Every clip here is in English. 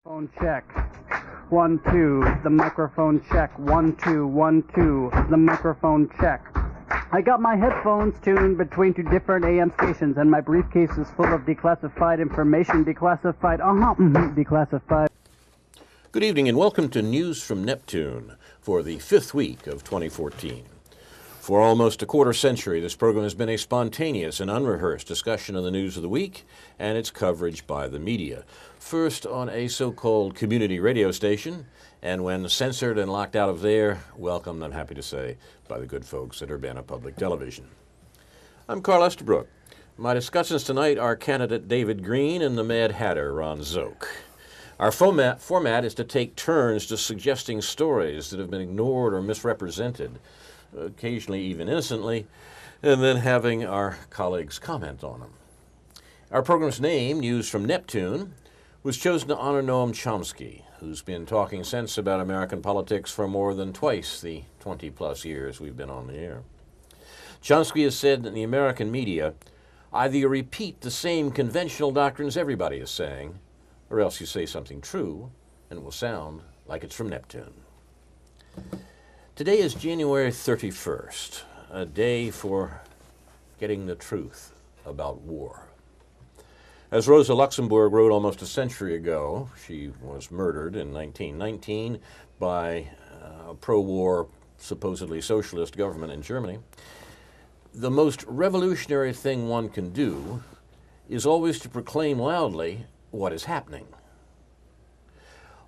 Phone check. 1, 2. The microphone check. 1, 2, 1, 2. The microphone check. I got my headphones tuned between two different AM stations, and my briefcase is full of declassified information. Declassified. Declassified. Good evening and welcome to News from Neptune for the 5th week of 2014. For almost a quarter century, this program has been a spontaneous and unrehearsed discussion of the news of the week and its coverage by the media. First on a so-called community radio station, and when censored and locked out of there, welcomed, I'm happy to say, by the good folks at Urbana Public Television. I'm Carl Estabrook. My discussants tonight are candidate David Green and the Mad Hatter Ron Szoke. Our format is to take turns to suggesting stories that have been ignored or misrepresented, occasionally even innocently, and then having our colleagues comment on them. Our program's name, News from Neptune, was chosen to honor Noam Chomsky, who's been talking sense about American politics for more than twice the 20-plus years we've been on the air. Chomsky has said in the American media, either you repeat the same conventional doctrines everybody is saying, or else you say something true, and it will sound like it's from Neptune. Today is January 31st, a day for getting the truth about war. As Rosa Luxemburg wrote almost a century ago, she was murdered in 1919 by a pro-war, supposedly socialist government in Germany. The most revolutionary thing one can do is always to proclaim loudly what is happening.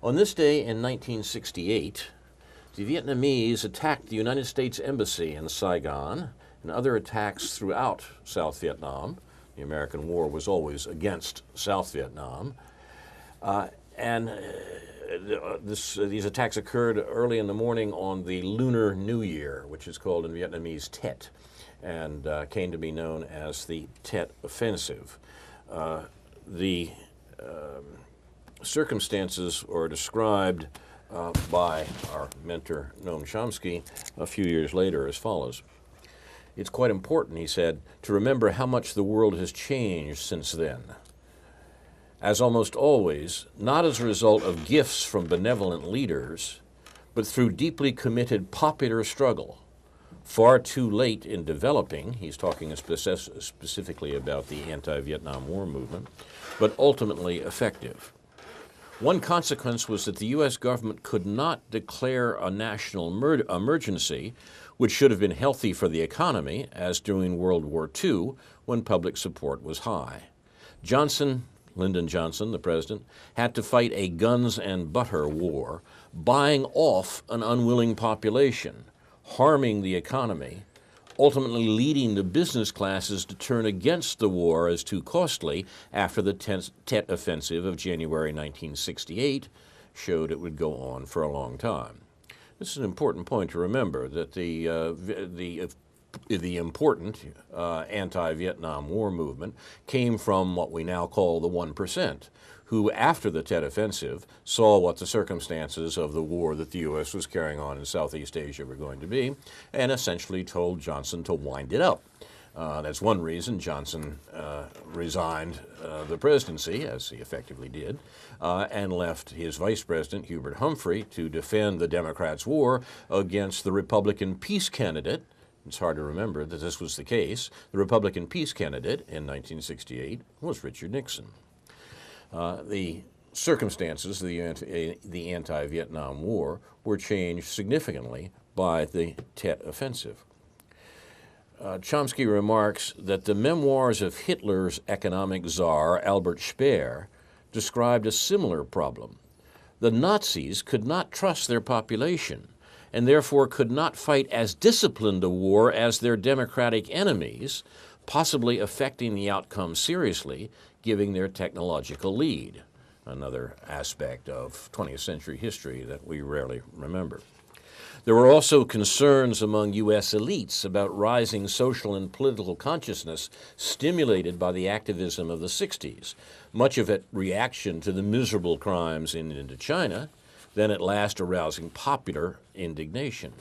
On this day in 1968, the Vietnamese attacked the United States Embassy in Saigon and other attacks throughout South Vietnam. The American war was always against South Vietnam. These attacks occurred early in the morning on the Lunar New Year, which is called in Vietnamese Tet, and came to be known as the Tet Offensive. The circumstances are described by our mentor, Noam Chomsky, a few years later as follows. It's quite important, he said, to remember how much the world has changed since then. As almost always, not as a result of gifts from benevolent leaders, but through deeply committed popular struggle. Far too late in developing, he's talking specifically about the anti-Vietnam War movement, but ultimately effective. One consequence was that the U.S. government could not declare a national emergency, which should have been healthy for the economy, as during World War II, when public support was high. Lyndon Johnson, the president, had to fight a guns and butter war, buying off an unwilling population, harming the economy, ultimately leading the business classes to turn against the war as too costly after the Tet Offensive of January 1968 showed it would go on for a long time. This is an important point to remember, that the important anti-Vietnam War movement came from what we now call the 1%, who, after the Tet Offensive, saw what the circumstances of the war that the U.S. was carrying on in Southeast Asia were going to be, and essentially told Johnson to wind it up. That's one reason Johnson resigned the presidency, as he effectively did, and left his vice president, Hubert Humphrey, to defend the Democrats' war against the Republican peace candidate. It's hard to remember that this was the case. The Republican peace candidate in 1968 was Richard Nixon. The circumstances of the anti-Vietnam War were changed significantly by the Tet Offensive. Chomsky remarks that the memoirs of Hitler's economic czar, Albert Speer, described a similar problem. The Nazis could not trust their population and therefore could not fight as disciplined a war as their democratic enemies, possibly affecting the outcome seriously, giving their technological lead, another aspect of 20th century history that we rarely remember. There were also concerns among U.S. elites about rising social and political consciousness stimulated by the activism of the 60s, much of it reaction to the miserable crimes in Indochina, then at last arousing popular indignation.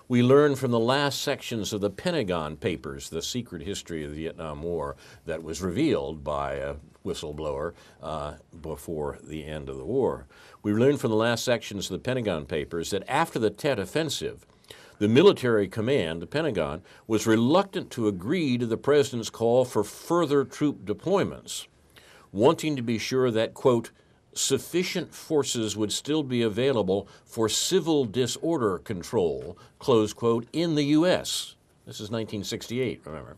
We learned from the last sections of the Pentagon Papers, the secret history of the Vietnam War that was revealed by a whistleblower before the end of the war. We learned from the last sections of the Pentagon Papers that after the Tet Offensive, the military command, the Pentagon, was reluctant to agree to the president's call for further troop deployments, wanting to be sure that, quote, sufficient forces would still be available for civil disorder control, close quote, in the U.S. This is 1968, remember.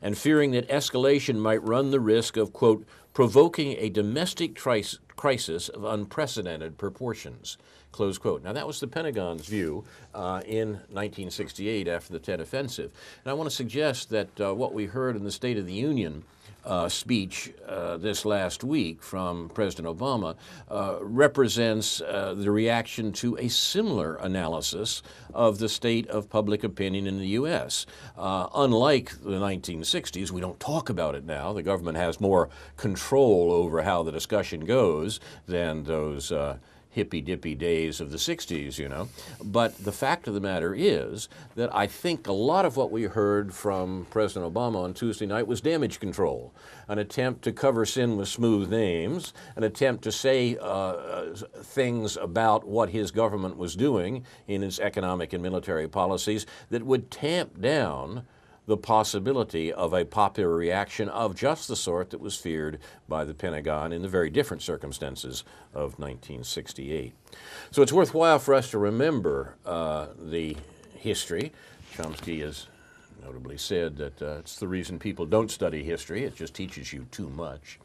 And fearing that escalation might run the risk of, quote, provoking a domestic crisis of unprecedented proportions, close quote. Now, that was the Pentagon's view in 1968 after the Tet Offensive. And I want to suggest that what we heard in the State of the Union speech this last week from President Obama represents the reaction to a similar analysis of the state of public opinion in the U.S. Unlike the 1960s, we don't talk about it now. The government has more control over how the discussion goes than those hippy-dippy days of the 60s, you know. But the fact of the matter is that I think a lot of what we heard from President Obama on Tuesday night was damage control, an attempt to cover sin with smooth names, an attempt to say things about what his government was doing in its economic and military policies that would tamp down the possibility of a popular reaction of just the sort that was feared by the Pentagon in the very different circumstances of 1968. So it's worthwhile for us to remember the history. Chomsky has notably said that it's the reason people don't study history. It just teaches you too much.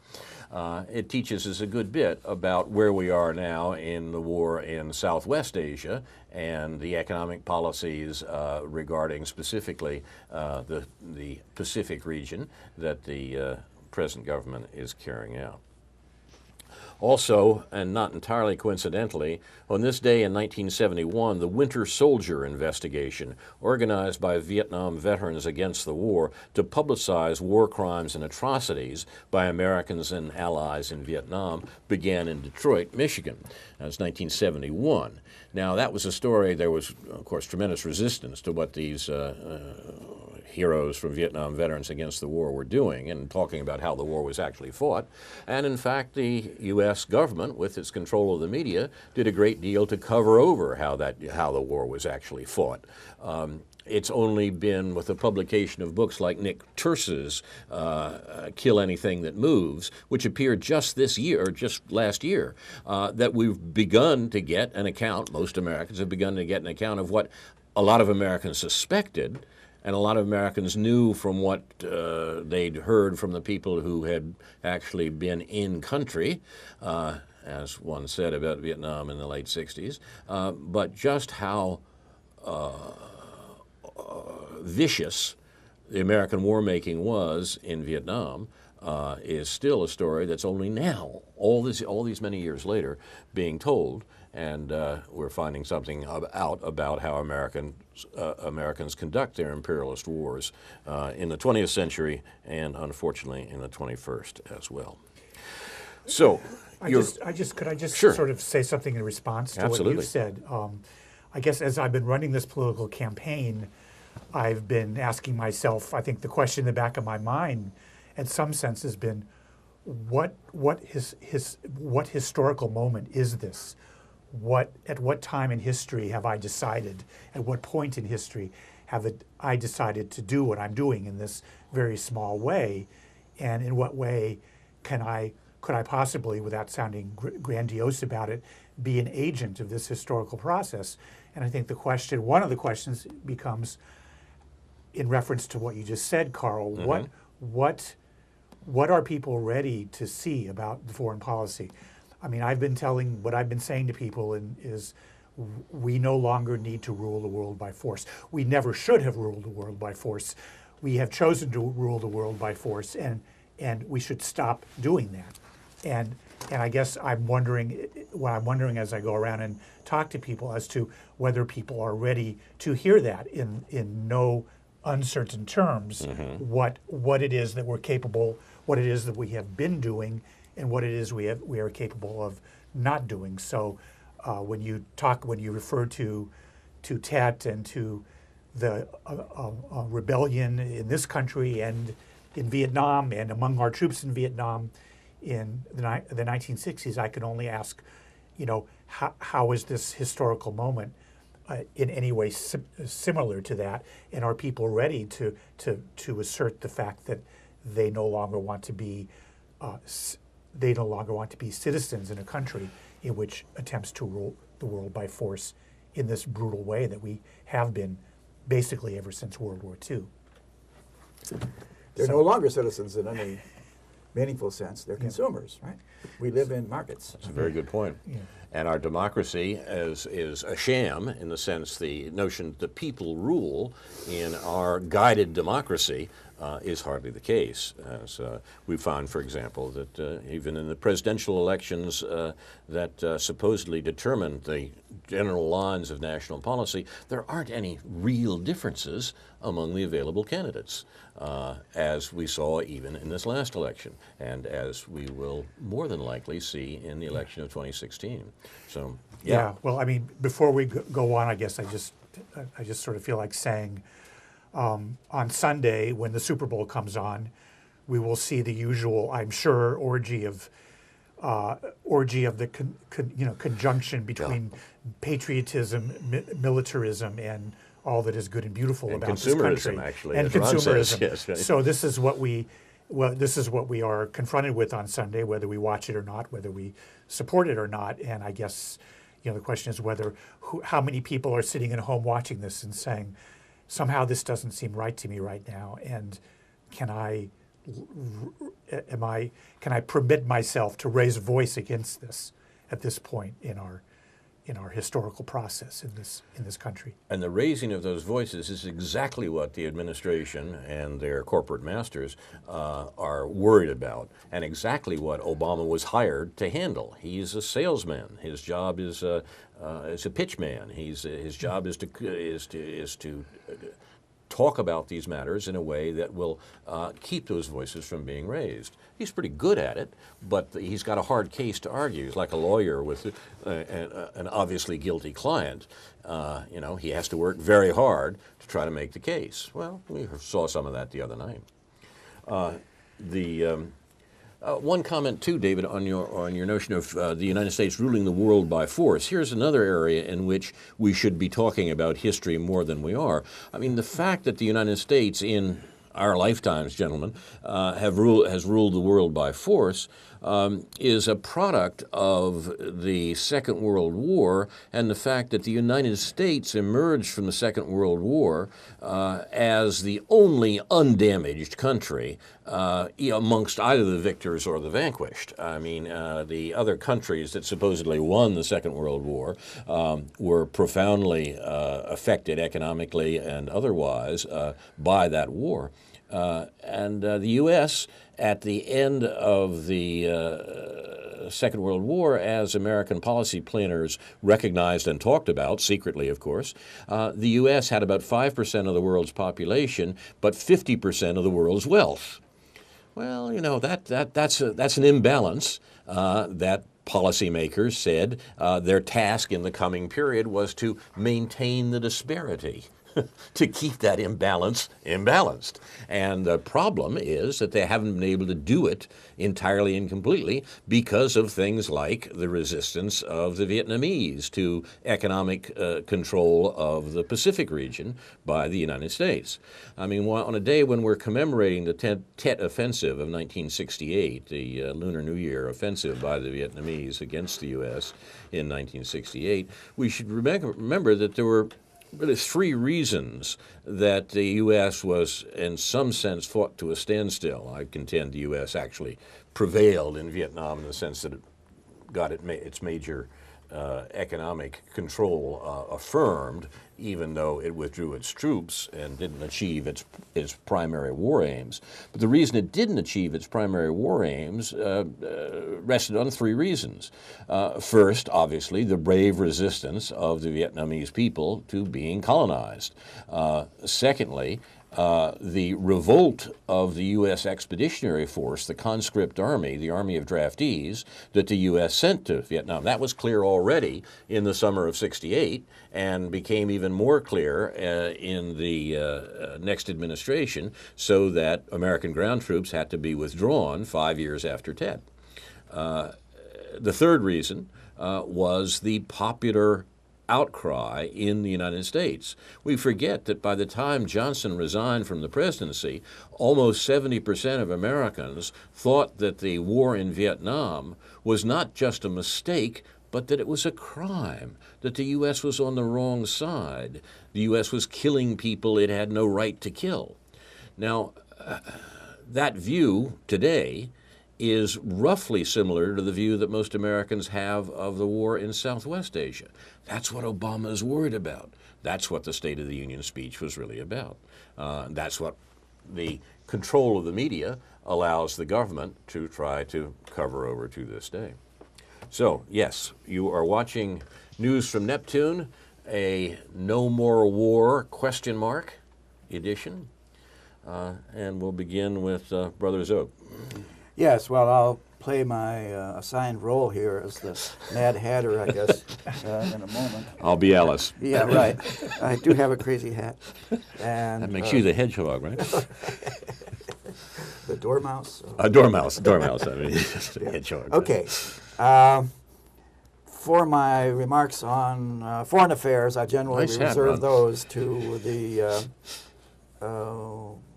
It teaches us a good bit about where we are now in the war in Southwest Asia and the economic policies regarding specifically the Pacific region that the present government is carrying out. Also, and not entirely coincidentally, on this day in 1971, the Winter Soldier investigation, organized by Vietnam Veterans Against the War to publicize war crimes and atrocities by Americans and allies in Vietnam, began in Detroit, Michigan. That was 1971. Now, that was a story, there was, of course, tremendous resistance to what these heroes from Vietnam Veterans Against the War were doing and talking about how the war was actually fought. And in fact, the U.S. government, with its control of the media, did a great deal to cover over how the war was actually fought. It's only been with the publication of books like Nick Turse's Kill Anything That Moves, which appeared just this year, or just last year, that we've begun to get an account, most Americans have begun to get an account of what a lot of Americans suspected, and a lot of Americans knew from what they'd heard from the people who had actually been in country, as one said about Vietnam in the late 60s, but just how vicious the American war-making was in Vietnam is still a story that's only now, all these many years later, being told. And we're finding something out about how Americans conduct their imperialist wars in the 20th century and, unfortunately, in the 21st as well. So, could I just Sure. sort of say something in response to Absolutely. what you said? I guess as I've been running this political campaign, I've been asking myself, I think the question in the back of my mind, in some sense, has been, what historical moment is this? At what time in history have I decided, at what point in history I decided to do what I'm doing in this very small way, and in what way could I possibly, without sounding grandiose about it, be an agent of this historical process? And I think one of the questions becomes, in reference to what you just said, Carl, what are people ready to see about the foreign policy? I mean, what I've been saying to people is we no longer need to rule the world by force. We never should have ruled the world by force. We have chosen to rule the world by force, and we should stop doing that. And I guess I'm wondering as I go around and talk to people as to whether people are ready to hear that in no uncertain terms, what it is that we're capable, what it is that we have been doing, and what it is we are capable of not doing. So when you refer to to Tet and to the rebellion in this country and in Vietnam and among our troops in Vietnam in the 1960s, I can only ask, how is this historical moment in any way similar to that, and are people ready to assert the fact that they no longer want to be citizens in a country in which attempts to rule the world by force in this brutal way that we have been basically ever since World War II. They're no longer citizens in any meaningful sense. They're consumers, right? We live in markets. That's a very good point. Yeah. And our democracy is a sham in the sense the notion that people rule in our guided democracy is hardly the case. As we found, for example, that even in the presidential elections that supposedly determined the general lines of national policy, there aren't any real differences among the available candidates, as we saw even in this last election, and as we will more than likely see in the election of 2016. So, Yeah. Well, I mean, before we go on, I guess I just sort of feel like saying, on Sunday when the Super Bowl comes on, we will see the usual, I'm sure, orgy of the conjunction between patriotism, militarism, and all that is good and beautiful and about this country. Consumerism, actually, and as Ron consumerism. says, yes, right. So this is what we are confronted with on Sunday, whether we watch it or not, whether we support it or not. And I guess the question is how many people are sitting at home watching this and saying, somehow this doesn't seem right to me right now, and can I permit myself to raise a voice against this at this point in our historical process in this country? And the raising of those voices is exactly what the administration and their corporate masters are worried about, and exactly what Obama was hired to handle. He's a salesman. His job is a pitchman. His job is to talk about these matters in a way that will keep those voices from being raised. He's pretty good at it, but he's got a hard case to argue. He's like a lawyer with an obviously guilty client. He has to work very hard to try to make the case. Well, we saw some of that the other night. One comment too, David, on your notion of the United States ruling the world by force. Here's another area in which we should be talking about history more than we are. I mean, the fact that the United States in our lifetimes, gentlemen, has ruled the world by force is a product of the Second World War and the fact that the United States emerged from the Second World War as the only undamaged country amongst either the victors or the vanquished. I mean, the other countries that supposedly won the Second World War were profoundly affected economically and otherwise by that war. And the U.S., at the end of the Second World War, as American policy planners recognized and talked about, secretly of course, the U.S. had about 5% of the world's population, but 50% of the world's wealth. Well, that's an imbalance that policymakers said their task in the coming period was to maintain the disparity. To keep that imbalance imbalanced. And the problem is that they haven't been able to do it entirely and completely because of things like the resistance of the Vietnamese to economic control of the Pacific region by the United States. I mean, on a day when we're commemorating the Tet Offensive of 1968, the Lunar New Year offensive by the Vietnamese against the U.S. in 1968, we should remember that there were really three reasons that the U.S. was, in some sense, fought to a standstill. I contend the U.S. actually prevailed in Vietnam in the sense that it got its major economic control affirmed, even though it withdrew its troops and didn't achieve its primary war aims. But the reason it didn't achieve its primary war aims rested on three reasons. First, obviously, the brave resistance of the Vietnamese people to being colonized. Secondly, the revolt of the U.S. Expeditionary Force, the conscript army, the army of draftees that the U.S. sent to Vietnam. That was clear already in the summer of '68 and became even more clear in the next administration, so that American ground troops had to be withdrawn 5 years after Tet. The third reason was the popular outcry in the United States. We forget that by the time Johnson resigned from the presidency, almost 70% of Americans thought that the war in Vietnam was not just a mistake, but that it was a crime, that the U.S. was on the wrong side. The U.S. was killing people it had no right to kill. Now, that view today is roughly similar to the view that most Americans have of the war in Southwest Asia. That's what Obama is worried about. That's what the State of the Union speech was really about. That's what the control of the media allows the government to try to cover over to this day. So, yes, you are watching News from Neptune, a No More War ? Edition. And we'll begin with Brother Szoke. Yes, well, I'll play my assigned role here as the Mad Hatter, I guess, in a moment. I'll be Alice. Yeah, right. I do have a crazy hat. And That makes you the hedgehog, right? the dormouse. Dormouse, I mean, the hedgehog. Okay. For my remarks on foreign affairs, I generally Nice hat, reserve Ron. those to the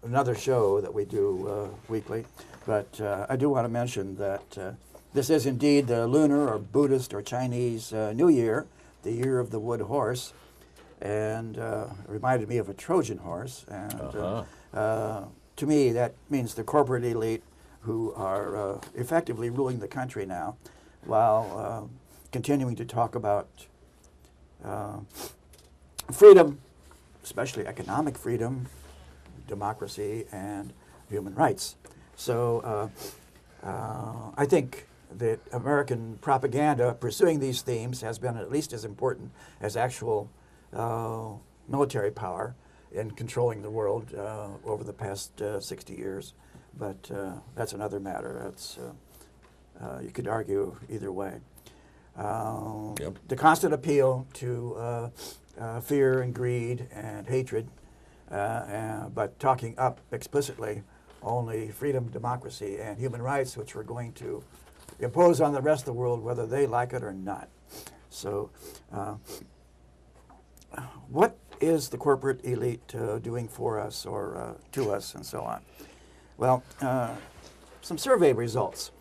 another show that we do weekly. But I do want to mention that this is indeed the lunar or Buddhist or Chinese New Year, the year of the wood horse, and it reminded me of a Trojan horse. And to me, that means the corporate elite who are effectively ruling the country now, while continuing to talk about freedom, especially economic freedom, democracy, and human rights. So I think that American propaganda pursuing these themes has been at least as important as actual military power in controlling the world over the past 60 years. But that's another matter. That's you could argue either way. The constant appeal to fear and greed and hatred, but talking up explicitly only freedom, democracy, and human rights, which we're going to impose on the rest of the world whether they like it or not. So what is the corporate elite doing for us or to us and so on? Well, some survey results.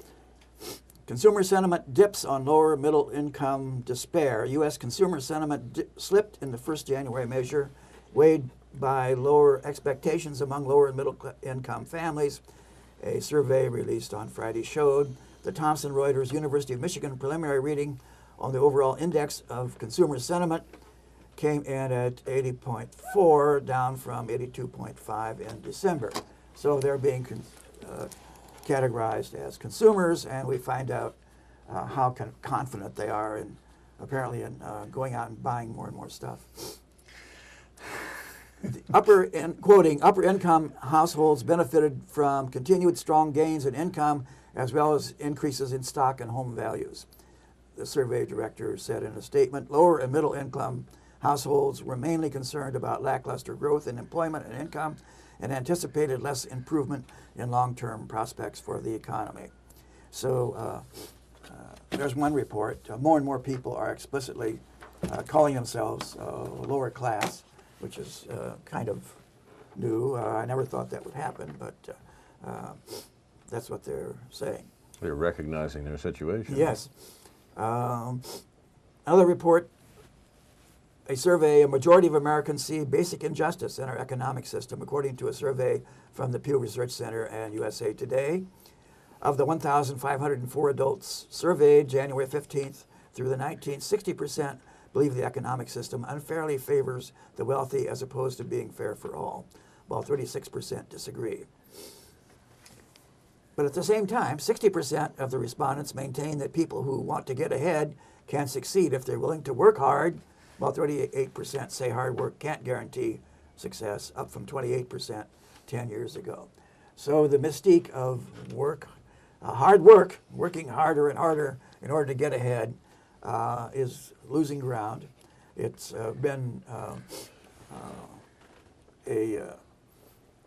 Consumer sentiment dips on lower middle income despair. U.S. consumer sentiment slipped in the first January measure, weighed by lower expectations among lower and middle income families. A survey released on Friday showed the Thomson Reuters University of Michigan preliminary reading on the overall index of consumer sentiment came in at 80.4, down from 82.5 in December. So they're being categorized as consumers, and we find out how confident they are in apparently in going out and buying more and more stuff. Upper income households benefited from continued strong gains in income as well as increases in stock and home values. The survey director said in a statement, lower and middle income households were mainly concerned about lackluster growth in employment and income and anticipated less improvement in long-term prospects for the economy. So there's one report. More and more people are explicitly calling themselves lower class, which is kind of new. I never thought that would happen, but that's what they're saying. They're recognizing their situation. Yes. Another report, a survey, a majority of Americans see basic injustice in our economic system, according to a survey from the Pew Research Center and USA Today. Of the 1,504 adults surveyed January 15th through the 19th, 60% believe the economic system unfairly favors the wealthy as opposed to being fair for all, while 36% disagree. But at the same time, 60% of the respondents maintain that people who want to get ahead can succeed if they're willing to work hard, while 38% say hard work can't guarantee success, up from 28% 10 years ago. So the mystique of hard work, working harder and harder in order to get ahead, is losing ground. It's been a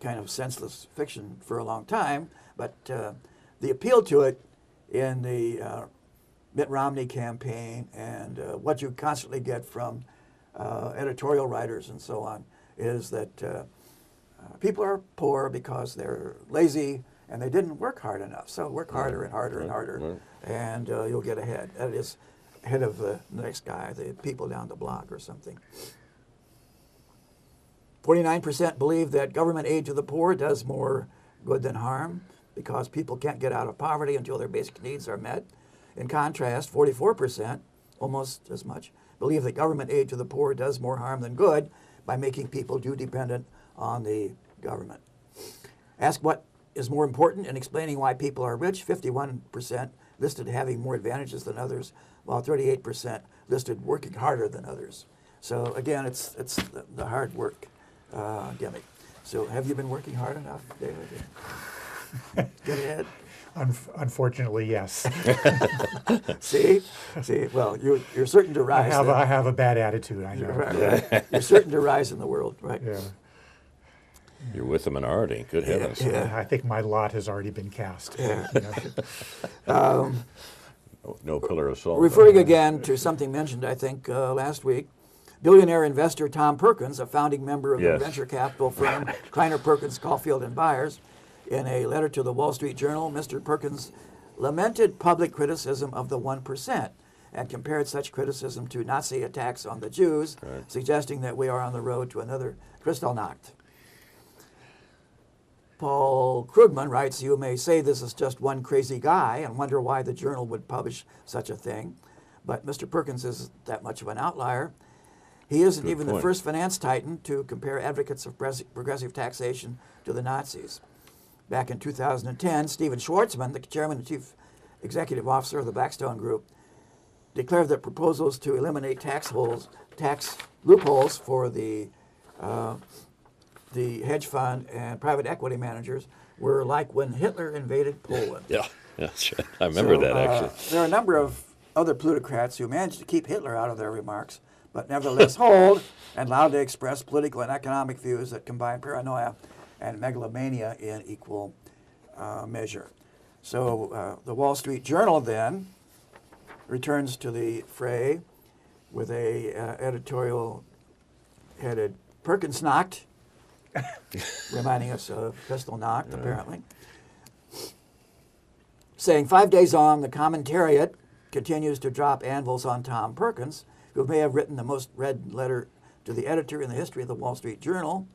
kind of senseless fiction for a long time, but the appeal to it in the Mitt Romney campaign and what you constantly get from editorial writers and so on is that people are poor because they're lazy and they didn't work hard enough. So work harder and harder and harder, and you'll get ahead. That is ahead of the next guy, the people down the block or something. 49% believe that government aid to the poor does more good than harm because people can't get out of poverty until their basic needs are met. In contrast, 44%, almost as much, believe that government aid to the poor does more harm than good by making people too dependent on the government. Ask what is more important in explaining why people are rich. 51% listed having more advantages than others, while 38% listed working harder than others. So again, it's the hard work gimmick. So have you been working hard enough, David? Get ahead. Unfortunately, yes. See, well, you're certain to rise. I have a bad attitude, I know. Right. You're certain to rise in the world, right? Yeah. You're with the minority. Good heavens. Yeah. I think my lot has already been cast. Yeah. No pillar of salt. Referring again to something mentioned, I think, last week, billionaire investor Tom Perkins, a founding member of the venture capital firm Kleiner Perkins Caulfield and Byers, in a letter to the Wall Street Journal, Mr. Perkins lamented public criticism of the 1% and compared such criticism to Nazi attacks on the Jews, suggesting that we are on the road to another Kristallnacht. Paul Krugman writes, you may say this is just one crazy guy and wonder why the journal would publish such a thing, but Mr. Perkins isn't that much of an outlier. He isn't even the first finance titan to compare advocates of progressive taxation to the Nazis. Back in 2010, Stephen Schwarzman, the chairman and chief executive officer of the Blackstone Group, declared that proposals to eliminate tax loopholes for the hedge fund and private equity managers were like when Hitler invaded Poland. Yeah, that's right. I remember that, actually. There are a number of other plutocrats who managed to keep Hitler out of their remarks, but nevertheless hold and loudly express political and economic views that combine paranoia and megalomania in equal measure. So the Wall Street Journal then returns to the fray with a editorial headed Perkinsnacht, reminding us of Kristallnacht, apparently, saying 5 days on, the commentariat continues to drop anvils on Tom Perkins, who may have written the most read letter to the editor in the history of the Wall Street Journal.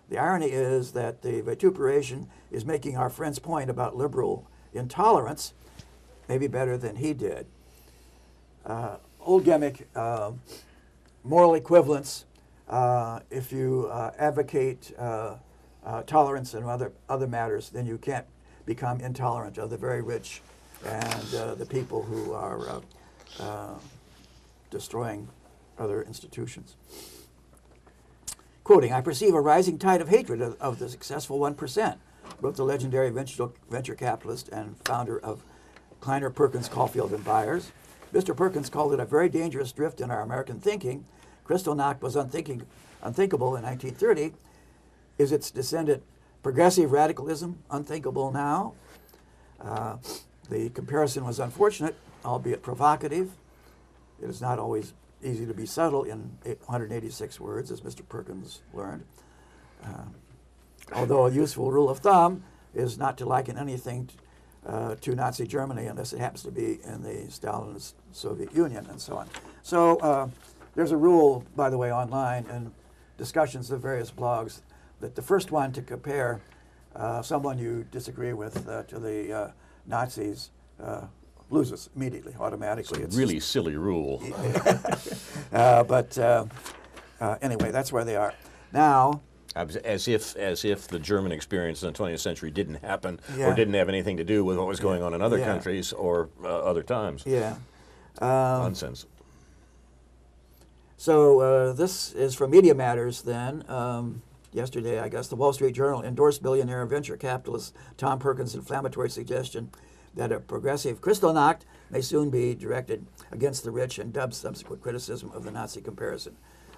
The irony is that the vituperation is making our friend's point about liberal intolerance maybe better than he did. Old gimmick, moral equivalence. If you advocate tolerance and other matters, then you can't become intolerant of the very rich and the people who are destroying other institutions. Quoting, I perceive a rising tide of hatred of the successful 1%, wrote the legendary venture capitalist and founder of Kleiner Perkins Caulfield and Byers. Mr. Perkins called it a very dangerous drift in our American thinking. Kristallnacht was unthinkable in 1930. Is its descendant progressive radicalism unthinkable now? The comparison was unfortunate, albeit provocative. It is not always easy to be subtle in 186 words, as Mr. Perkins learned. Although a useful rule of thumb is not to liken anything to Nazi Germany unless it happens to be in the Stalinist Soviet Union and so on. So there's a rule, by the way, online and discussions of various blogs that the first one to compare someone you disagree with to the Nazis loses immediately, automatically. It's a really silly rule. But anyway, that's where they are. Now, as if the German experience in the 20th century didn't happen or didn't have anything to do with what was going on in other countries or other times. Yeah. Nonsense. So this is from Media Matters then. yesterday, I guess, the Wall Street Journal endorsed billionaire venture capitalist Tom Perkins' inflammatory suggestion that a progressive Kristallnacht may soon be directed against the rich, and dubbed subsequent criticism of the Nazi comparison,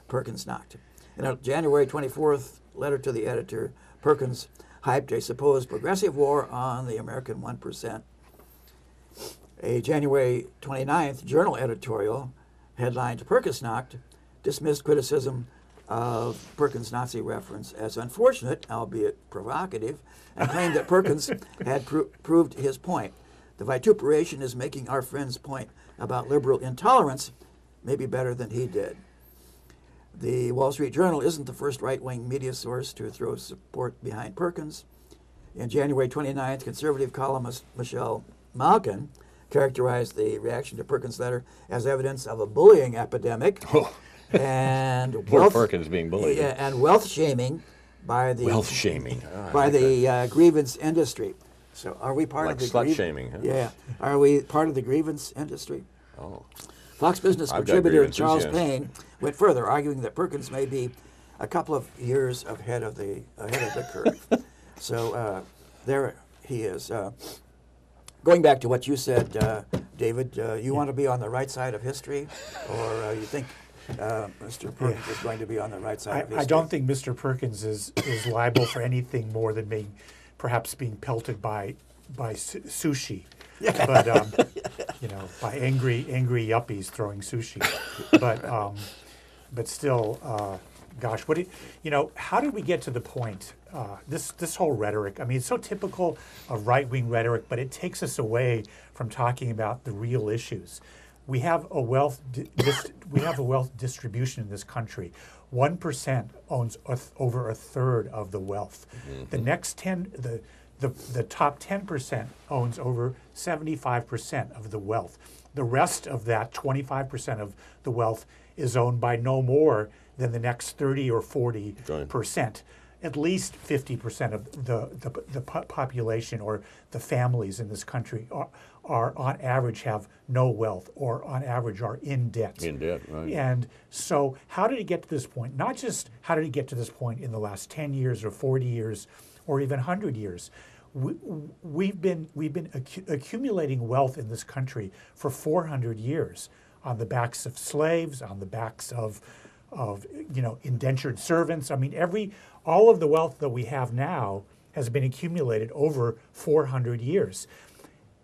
Perkins-Nacht. In a January 24th letter to the editor, Perkins hyped a supposed progressive war on the American 1%. A January 29th Journal editorial headlined Perkins-Nacht dismissed criticism of Perkins' Nazi reference as unfortunate, albeit provocative, and claimed that Perkins had proved his point. The vituperation is making our friend's point about liberal intolerance maybe better than he did. The Wall Street Journal isn't the first right-wing media source to throw support behind Perkins. In January 29th, conservative columnist Michelle Malkin characterized the reaction to Perkins' letter as evidence of a bullying epidemic and Poor Perkins being bullied. Yeah, and wealth shaming by the Wealth shaming. by the grievance industry. So, are we part Like of the slut shaming, huh? Yeah, are we part of the grievance industry? Oh. Fox Business I've got contributor grievances, Charles yes. Payne went further, arguing that Perkins may be a couple of years ahead of the curve. So there he is. Going back to what you said, David, you want to be on the right side of history, or you think Mr. Perkins is going to be on the right side of history? I don't think Mr. Perkins is liable for anything more than perhaps being pelted by sushi. But by angry yuppies throwing sushi. But still, gosh, how did we get to the point? This whole rhetoric. I mean, it's so typical of right-wing rhetoric, but it takes us away from talking about the real issues. We have a wealth distribution in this country. 1% owns over a third of the wealth. Mm-hmm. The next 10, the top 10% owns over 75% of the wealth. The rest of that 25% of the wealth is owned by no more than the next 30 or 40%. At least 50% of the population or the families in this country are on average have no wealth, or on average are in debt. In debt, right. And so how did it get to this point? Not just how did it get to this point in the last 10 years or 40 years or even 100 years. We've been accumulating wealth in this country for 400 years on the backs of slaves, on the backs of indentured servants. I mean, all of the wealth that we have now has been accumulated over 400 years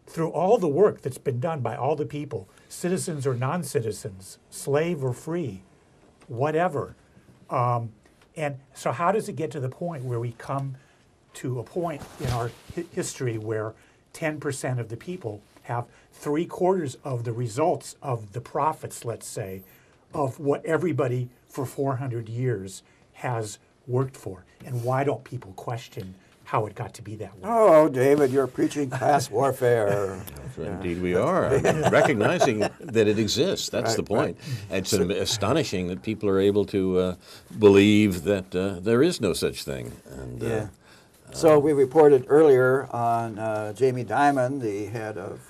through all the work that's been done by all the people, citizens or non-citizens, slave or free, whatever. And so how does it get to the point where we come to a point in our history where 10% of the people have 3/4 of the results of the profits, let's say, of what everybody for 400 years has worked for? And why don't people question how it got to be that way? Oh, David, you're preaching class warfare. Indeed we are. I mean, recognizing that it exists, that's the point. It's astonishing that people are able to believe that there is no such thing. And, So we reported earlier on Jamie Dimon, the head of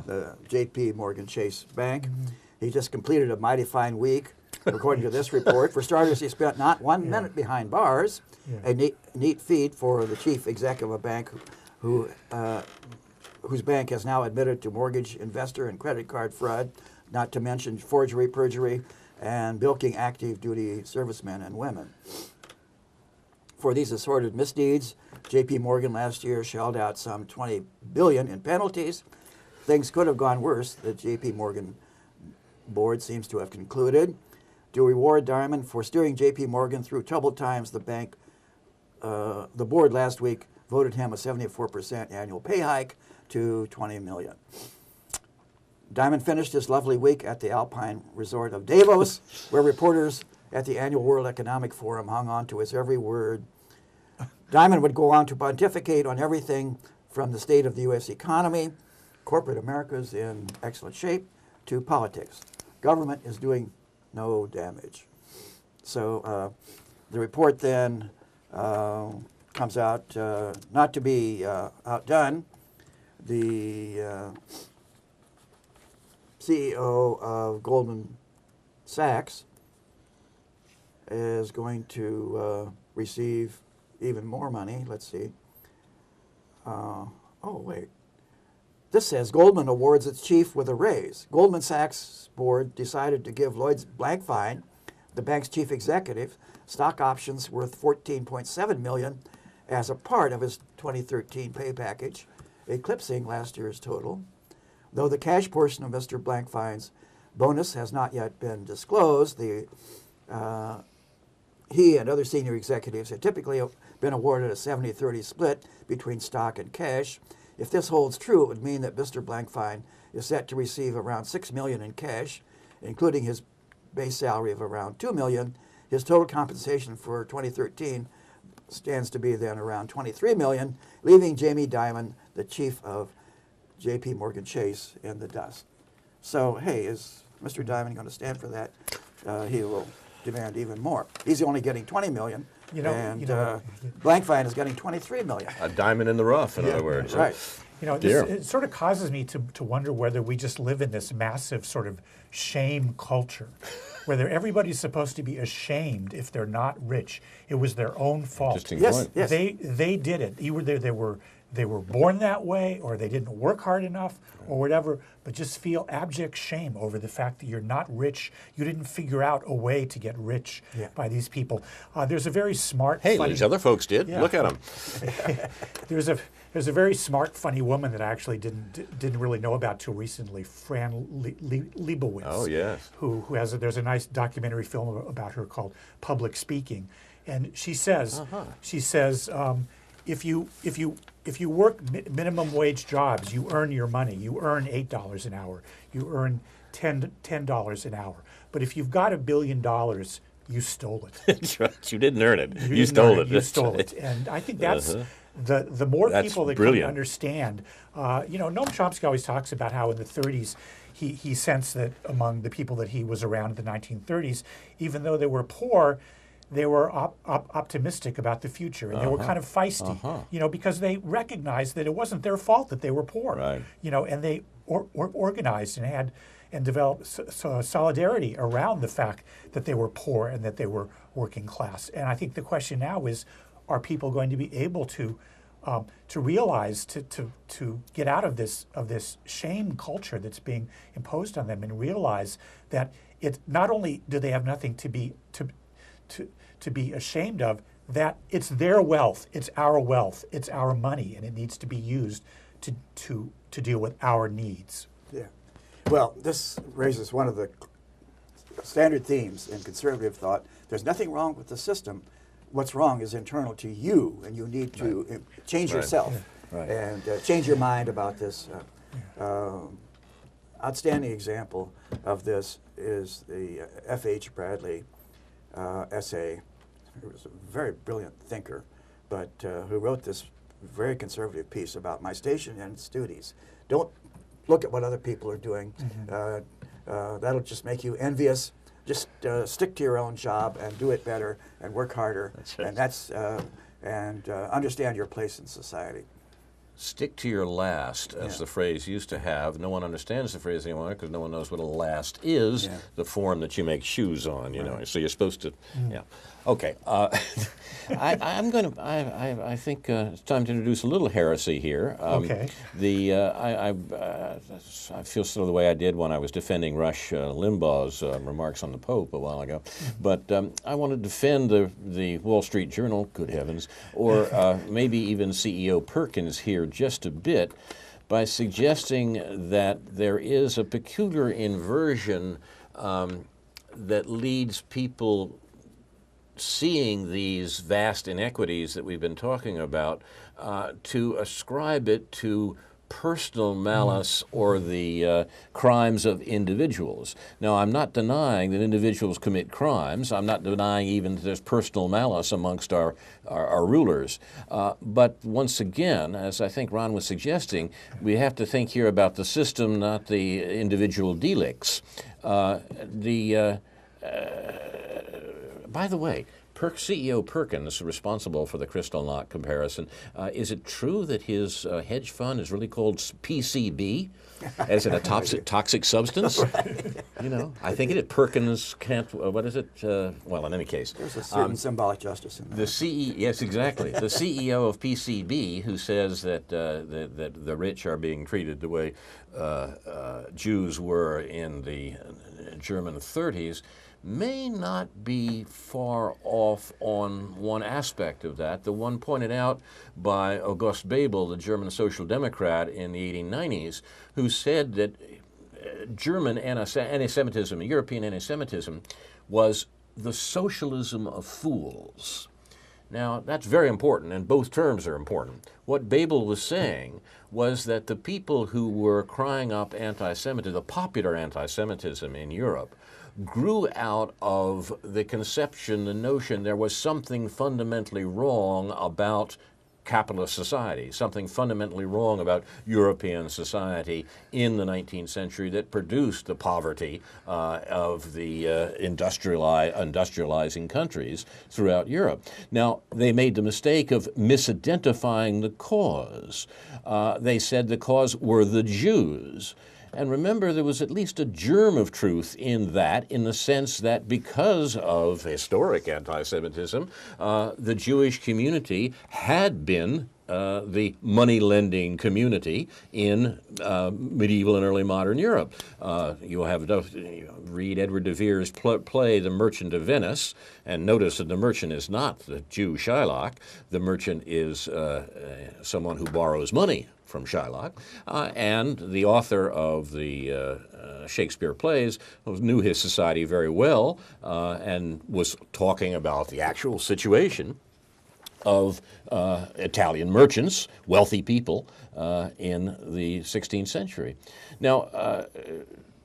the J.P. Morgan Chase Bank. He just completed a mighty fine week, according to this report. For starters, he spent not 1 minute behind bars, a neat feat for the chief executive of a bank whose bank has now admitted to mortgage, investor, and credit card fraud, not to mention forgery, perjury, and bilking active duty servicemen and women. For these assorted misdeeds, J.P. Morgan last year shelled out some $20 billion in penalties. Things could have gone worse, the J.P. Morgan board seems to have concluded. To reward Dimon for steering J.P. Morgan through troubled times, the board last week voted him a 74% annual pay hike to $20 million. Dimon finished his lovely week at the Alpine resort of Davos, where reporters at the annual World Economic Forum hung on to his every word. Dimon would go on to pontificate on everything from the state of the U.S. economy, corporate America's in excellent shape, to politics. Government is doing no damage. So the report then comes out, not to be outdone, the CEO of Goldman Sachs is going to receive even more money. Let's see. Oh, wait. This says Goldman awards its chief with a raise. Goldman Sachs board decided to give Lloyd Blankfein, the bank's chief executive, stock options worth $14.7 million as a part of his 2013 pay package, eclipsing last year's total. Though the cash portion of Mr. Blankfein's bonus has not yet been disclosed, he and other senior executives have typically been awarded a 70-30 split between stock and cash. If this holds true, it would mean that Mr. Blankfein is set to receive around $6 million in cash, including his base salary of around $2 million. His total compensation for 2013 stands to be then around $23 million, leaving Jamie Dimon, the chief of J.P. Morgan Chase, in the dust. So, hey, is Mr. Dimon going to stand for that? He will demand even more. He's only getting $20 million. Blankfein is getting $23 million. A diamond in the rough, in other words. Right. It sort of causes me to wonder whether we just live in this massive sort of shame culture, whether everybody's supposed to be ashamed if they're not rich. It was their own fault. Interesting point. Yes. They did it. Either they were born that way, or they didn't work hard enough, or whatever, but just feel abject shame over the fact that you're not rich. You didn't figure out a way to get rich by these people. There's a very smart, funny... these other folks did. Yeah. Look at them. There's a very smart, funny woman that I actually didn't really know about till recently, Fran Lebowitz. Oh, yes. Who has there's a nice documentary film about her called Public Speaking, and she says if you work minimum wage jobs, you earn your money. You earn $8 an hour. You earn $10 an hour. But if you've got $1 billion, you stole it. That's right. You didn't earn it. You stole it. You stole it. And I think that's the more that's people that brilliant. can understand. Noam Chomsky always talks about how in the 30s he sensed that among the people that he was around in the 1930s, even though they were poor, they were optimistic about the future, and they were kind of feisty, because they recognized that it wasn't their fault that they were poor, right. And they organized and developed solidarity around the fact that they were poor and that they were working class. And I think the question now is, are people going to be able to realize, to get out of this shame culture that's being imposed on them, and realize that it not only do they have nothing to be ashamed of, that it's their wealth, it's our money, and it needs to be used to deal with our needs. Yeah. Well, this raises one of the standard themes in conservative thought. There's nothing wrong with the system. What's wrong is internal to you, and you need to change yourself and change your mind about this. Outstanding example of this is the F.H. Bradley essay. He was a very brilliant thinker, but who wrote this very conservative piece about my station and its duties. Don't look at what other people are doing. That'll just make you envious. Just stick to your own job and do it better and work harder. And understand your place in society. Stick to your last, as the phrase used to have. No one understands the phrase anymore because no one knows what a last is, the form that you make shoes on, you know. So you're supposed to, Okay. I think it's time to introduce a little heresy here. Okay. I feel sort of the way I did when I was defending Rush Limbaugh's remarks on the Pope a while ago. But I want to defend the Wall Street Journal, good heavens, or maybe even CEO Perkins here just a bit, by suggesting that there is a peculiar inversion that leads people seeing these vast inequities that we've been talking about to ascribe it to personal malice or the crimes of individuals. Now, I'm not denying that individuals commit crimes. I'm not denying even that there's personal malice amongst our rulers. But once again, as I think Ron was suggesting, we have to think here about the system, not the individual delicts. By the way, CEO Perkins, responsible for the Kristallnacht comparison, is it true that his hedge fund is really called PCB? As in a toxic substance? You know, I think it is. Perkins can't, what is it? Well, in any case. There's a certain symbolic justice in that. Yes, exactly. The CEO of PCB, who says that the rich are being treated the way Jews were in the German 30s, may not be far off on one aspect of that. The one pointed out by August Bebel, the German Social Democrat in the 1890s, who said that German anti-Semitism, European anti-Semitism, was the socialism of fools. Now, that's very important, and both terms are important. What Bebel was saying was that the people who were crying up anti-Semitism, the popular anti-Semitism in Europe, grew out of the conception, the notion there was something fundamentally wrong about capitalist society, something fundamentally wrong about European society in the 19th century that produced the poverty of the industrializing countries throughout Europe. Now, they made the mistake of misidentifying the cause. They said the cause were the Jews. And remember, there was at least a germ of truth in that, in the sense that because of historic anti-Semitism, the Jewish community had been the money-lending community in medieval and early modern Europe. You'll have read Edward de Vere's play The Merchant of Venice, and notice that the merchant is not the Jew Shylock. The merchant is someone who borrows money from Shylock, and the author of the Shakespeare plays knew his society very well and was talking about the actual situation of Italian merchants, wealthy people, in the 16th century. Now,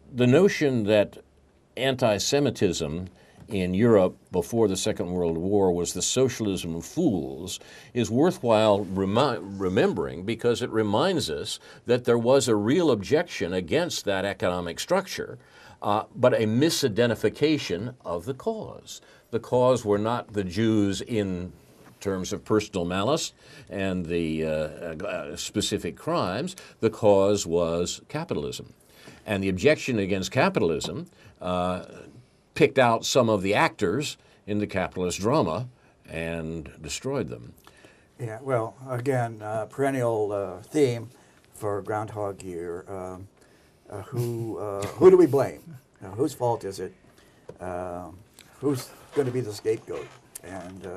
the notion that anti-Semitism in Europe before the Second World War was the socialism of fools is worthwhile remembering, because it reminds us that there was a real objection against that economic structure, but a misidentification of the cause. The cause were not the Jews in terms of personal malice and the specific crimes. The cause was capitalism. And the objection against capitalism picked out some of the actors in the capitalist drama and destroyed them. Yeah, well, again, perennial theme for Groundhog Year. Who do we blame? Whose fault is it? Who's going to be the scapegoat? And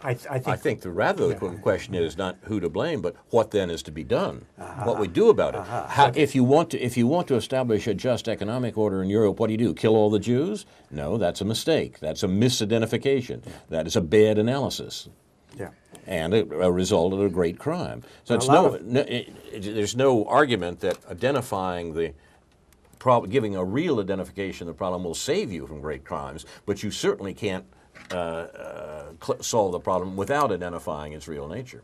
I think the rather question is not who to blame, but what then is to be done. What we do about it. How, if you want to establish a just economic order in Europe, what do? Kill all the Jews? No, that's a mistake. That's a misidentification. That is a bad analysis. Yeah. And a result of a great crime. So there's no argument that identifying the problem, giving a real identification of the problem will save you from great crimes, but you certainly can't solve the problem without identifying its real nature.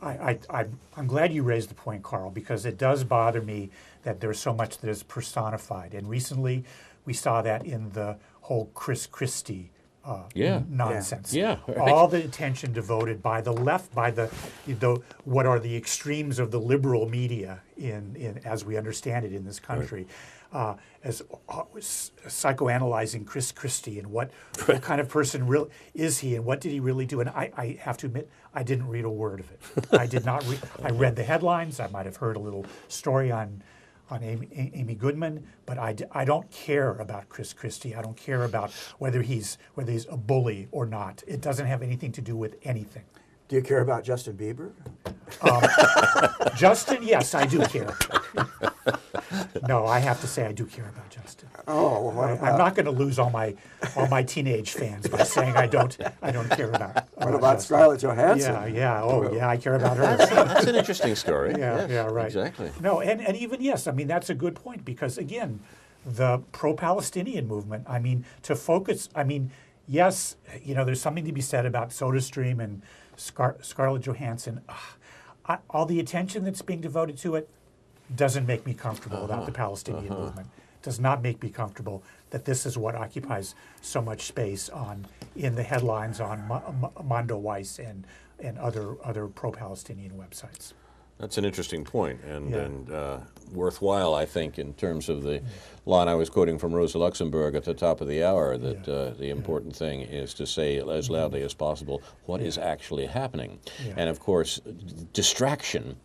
I'm glad you raised the point, Carl, because it does bother me that there's so much that is personified. And recently we saw that in the whole Chris Christie nonsense. Yeah. Right. All the attention devoted by the left, by the what are the extremes of the liberal media in as we understand it in this country. As psychoanalyzing Chris Christie and what kind of person is he and what did he really do? And I have to admit, I didn't read a word of it. I did not read. I read the headlines. I might have heard a little story on Amy Goodman, but I don't care about Chris Christie. I don't care about whether he's a bully or not. It doesn't have anything to do with anything. Do you care about Justin Bieber? Justin, yes, I do care. No, I have to say I do care about Justin. Oh, well, I'm not going to lose all my teenage fans by saying I don't care about. What about Scarlett Johansson? Yeah, I care about her. That's an interesting story. Yeah, right. Exactly. No, and even yes, I mean that's a good point, because again, the pro-Palestinian movement. I mean, to focus. I mean, yes, there's something to be said about SodaStream and Scarlett Johansson. All the attention that's being devoted to it doesn't make me comfortable about the Palestinian movement. does not make me comfortable that this is what occupies so much space in the headlines on Mondo Weiss and other pro-Palestinian websites. That's an interesting point, and, Yeah. and worthwhile, I think, in terms of the line I was quoting from Rosa Luxemburg at the top of the hour, that the important thing is to say as loudly as possible what is actually happening. Yeah. And of course, distraction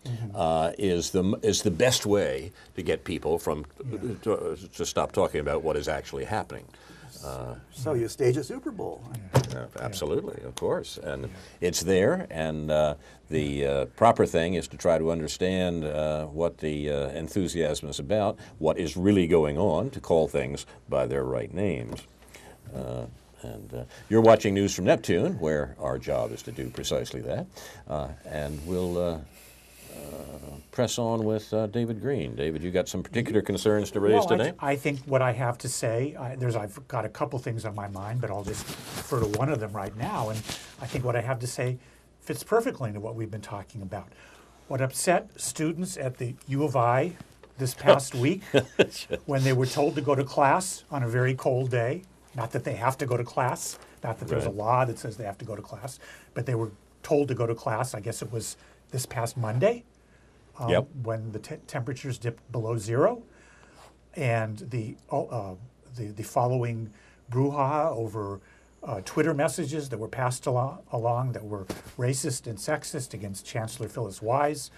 is the best way to get people from to stop talking about what is actually happening. So you stage a Super Bowl. Absolutely, of course, and it's there, and the proper thing is to try to understand what the enthusiasm is about, what is really going on, to call things by their right names. And you're watching news from Neptune, where our job is to do precisely that, and we'll press on with David Green. David, you got some particular concerns to raise today? I think what I have to say, I've got a couple things on my mind, but I'll just refer to one of them right now. And I think what I have to say fits perfectly into what we've been talking about. What upset students at the U of I this past week when they were told to go to class on a very cold day, not that they have to go to class, not that there's a law that says they have to go to class, but they were told to go to class, I guess it was this past Monday, when the temperatures dipped below zero, and the following brouhaha over Twitter messages that were passed along that were racist and sexist against Chancellor Phyllis Wise.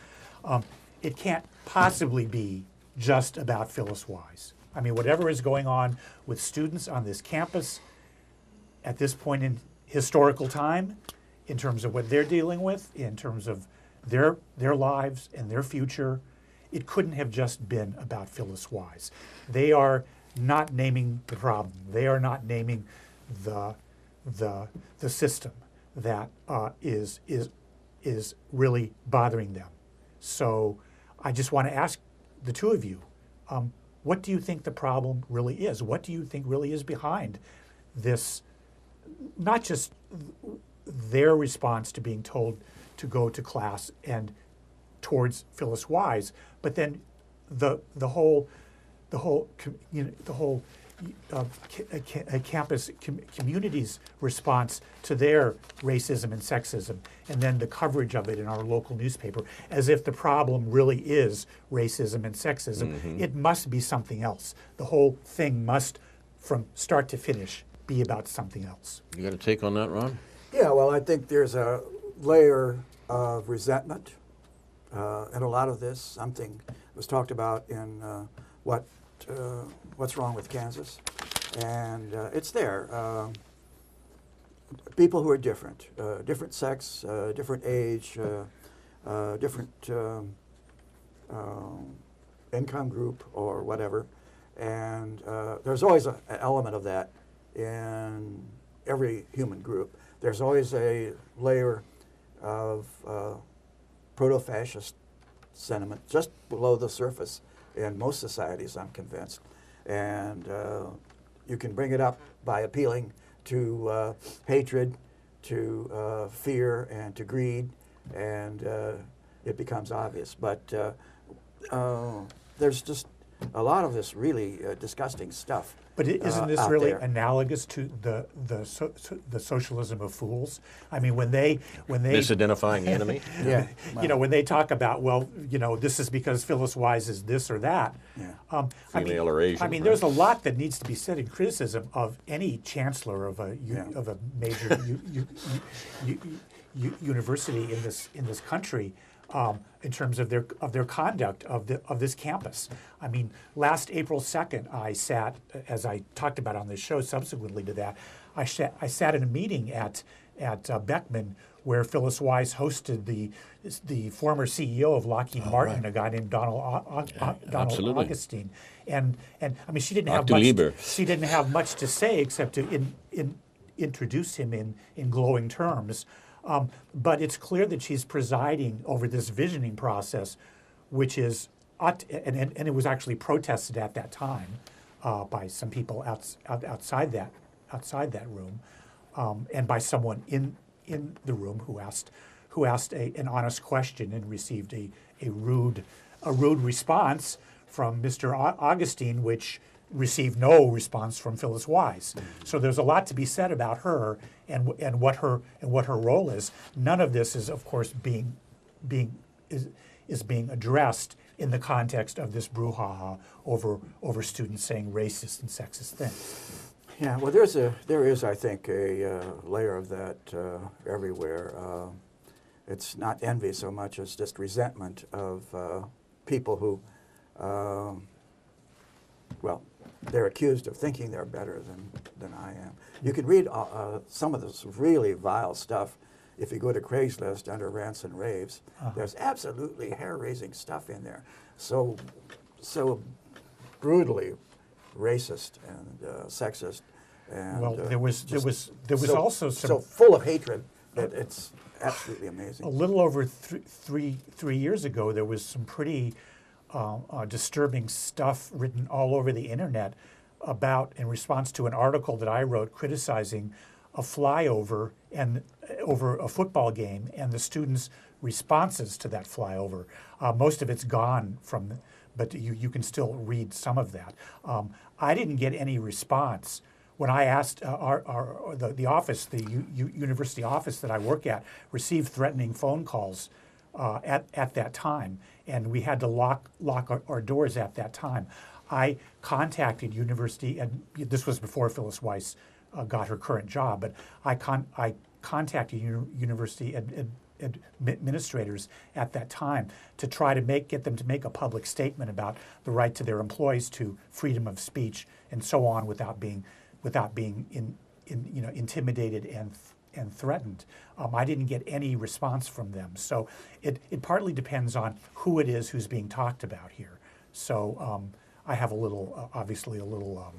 It can't possibly be just about Phyllis Wise. I mean, whatever is going on with students on this campus at this point in historical time, in terms of what they're dealing with, in terms of their lives and their future, it couldn't have just been about Phyllis Wise. They are not naming the problem. They are not naming the system that is really bothering them. So I just want to ask the two of you, what do you think the problem really is? What do you think really is behind this, not just their response to being told to go to class and towards Phyllis Wise, but then the whole campus community's response to their racism and sexism, and then the coverage of it in our local newspaper, as if the problem really is racism and sexism. It must be something else. The whole thing must, from start to finish, be about something else. You got a take on that, Ron? Yeah, well, I think there's a layer of resentment in a lot of this. Something was talked about in What's Wrong with Kansas, and it's there. People who are different, different sex, different age, different income group or whatever, and there's always an element of that in every human group. There's always a layer of proto-fascist sentiment just below the surface in most societies, I'm convinced. And you can bring it up by appealing to hatred, to fear, and to greed, and it becomes obvious. But there's just a lot of this really disgusting stuff. But isn't this out really there. analogous to the socialism of fools? I mean, when they Misidentifying the enemy? Yeah, when they talk about, well, this is because Phyllis Wise is this or that. Yeah. Female or Asian, I mean, right? there's a lot that needs to be said in criticism of any chancellor of a major university in this country. In terms of their conduct of this campus. I mean, last April 2nd, I sat, as I talked about on this show subsequently to that, I sat in a meeting at Beckman where Phyllis Wise hosted the former CEO of Lockheed Martin, right. a guy named Donald absolutely. Augustine, and I mean she didn't have much to say except to introduce him in glowing terms. But it's clear that she's presiding over this visioning process, which is, and it was actually protested at that time by some people outside that room, and by someone in the room who asked an honest question and received a rude response from Mr. Augustine, which received no response from Phyllis Wise. So there's a lot to be said about her and what her role is. None of this is, of course, being addressed in the context of this brouhaha over students saying racist and sexist things. Yeah, well, there is, I think, a layer of that everywhere. It's not envy so much as just resentment of people who, well, they're accused of thinking they're better than I am. You can read some of this really vile stuff if you go to Craigslist under rants and raves. There's absolutely hair-raising stuff in there. So brutally racist and sexist. And, well, there was also some, so full of hatred that it's absolutely amazing. A little over three years ago, there was some pretty disturbing stuff written all over the internet in response to an article that I wrote criticizing a flyover and over a football game and the students' responses to that flyover. Most of it's gone but you can still read some of that. I didn't get any response when I asked the office, the university office that I work at, received threatening phone calls at that time, and we had to lock our doors at that time. I contacted university, and this was before Phyllis Weiss got her current job, but I contacted university administrators at that time to try to get them to make a public statement about the right to their employees to freedom of speech and so on without being intimidated and threatened. I didn't get any response from them. So it partly depends on who it is who's being talked about here. So I have obviously a little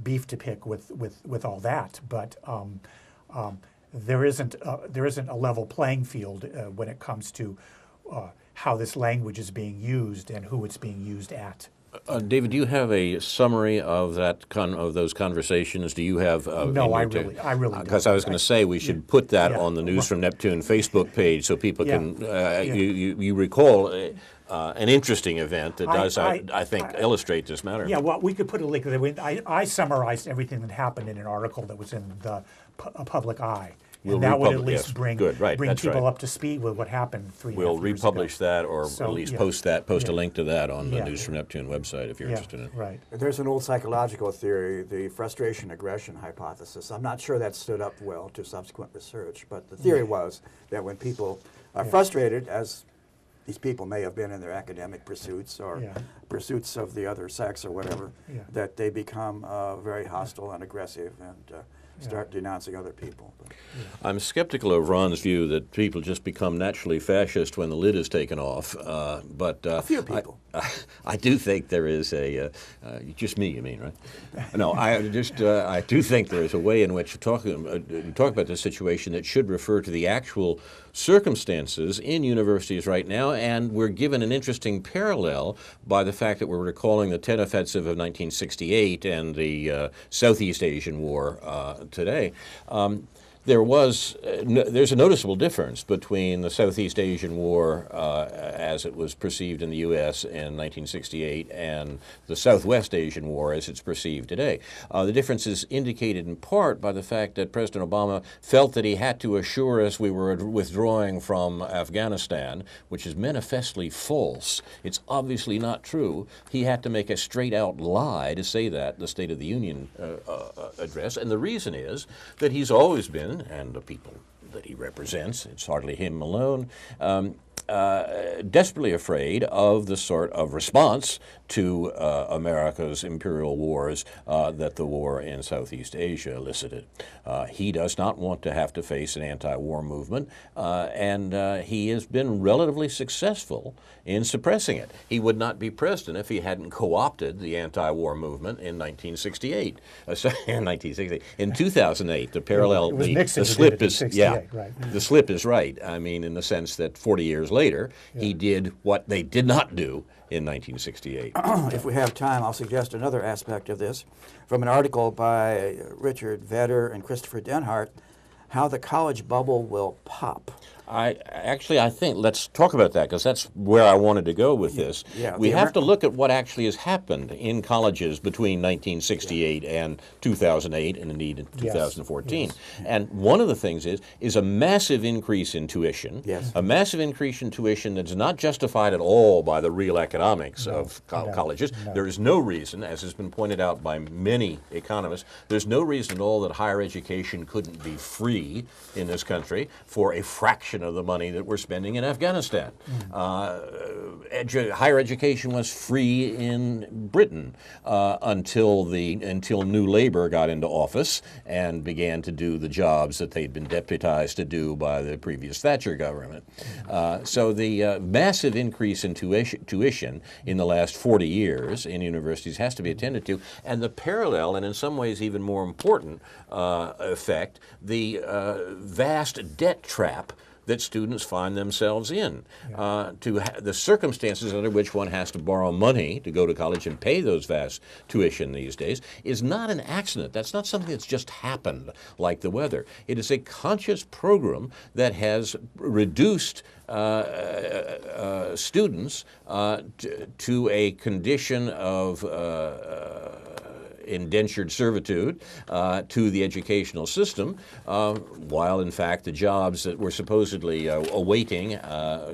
beef to pick with all that, but there isn't a level playing field when it comes to how this language is being used and who it's being used at. David, do you have a summary of those conversations? Do you have? No, I really don't. Because I was going to say we should put that on the News from Neptune Facebook page so people can. You recall an interesting event that does, I think, illustrate this matter. Yeah, well, we could put a link. I summarized everything that happened in an article that was in the public eye. And that would at least bring people up to speed with what happened 3 years ago. We'll republish that, or at least post a link to that on the News from Neptune website if you're interested in it. Right. There's an old psychological theory, the frustration-aggression hypothesis. I'm not sure that stood up well to subsequent research, but the theory was that when people are frustrated, as these people may have been in their academic pursuits or pursuits of the other sex or whatever, that they become very hostile and aggressive and start denouncing other people. I'm skeptical of Ron's view that people just become naturally fascist when the lid is taken off. But a few people. I do think there is just me, you mean, right? No, I do think there is a way in which you talk about this situation that should refer to the actual circumstances in universities right now, and we're given an interesting parallel by the fact that we're recalling the Tet Offensive of 1968 and the Southeast Asian War today. There's a noticeable difference between the Southeast Asian War as it was perceived in the U.S. in 1968 and the Southwest Asian War as it's perceived today. The difference is indicated in part by the fact that President Obama felt that he had to assure us we were withdrawing from Afghanistan, which is manifestly false. It's obviously not true. He had to make a straight-out lie to say that in the State of the Union address, and the reason is that he's always been, and the people that he represents, it's hardly him alone, desperately afraid of the sort of response to America's imperial wars that the war in Southeast Asia elicited. He does not want to have to face an anti-war movement, and he has been relatively successful in suppressing it. He would not be president if he hadn't co-opted the anti-war movement in 1968. In 2008, the parallel, the slip is right. The slip is right. I mean, in the sense that 40 years later, he did what they did not do in 1968. If we have time, I'll suggest another aspect of this from an article by Richard Vedder and Christopher Denhart, How the College Bubble Will Pop. I think let's talk about that, because that's where I wanted to go with this. Yeah, we have to look at what actually has happened in colleges between 1968 and 2008, and indeed in 2014. Yes. And one of the things is a massive increase in tuition. Yes. A massive increase in tuition that's not justified at all by the real economics of colleges. No. There is no reason, as has been pointed out by many economists, there's no reason at all that higher education couldn't be free in this country for a fraction of the money that we're spending in Afghanistan. Higher education was free in Britain until New Labour got into office and began to do the jobs that they'd been deputized to do by the previous Thatcher government. So the massive increase in tuition in the last 40 years in universities has to be attended to, and the parallel, and in some ways even more important effect, the vast debt trap that students find themselves in. The circumstances under which one has to borrow money to go to college and pay those vast tuition these days is not an accident. That's not something that's just happened like the weather. It is a conscious program that has reduced students to a condition of indentured servitude to the educational system, while in fact the jobs that were supposedly awaiting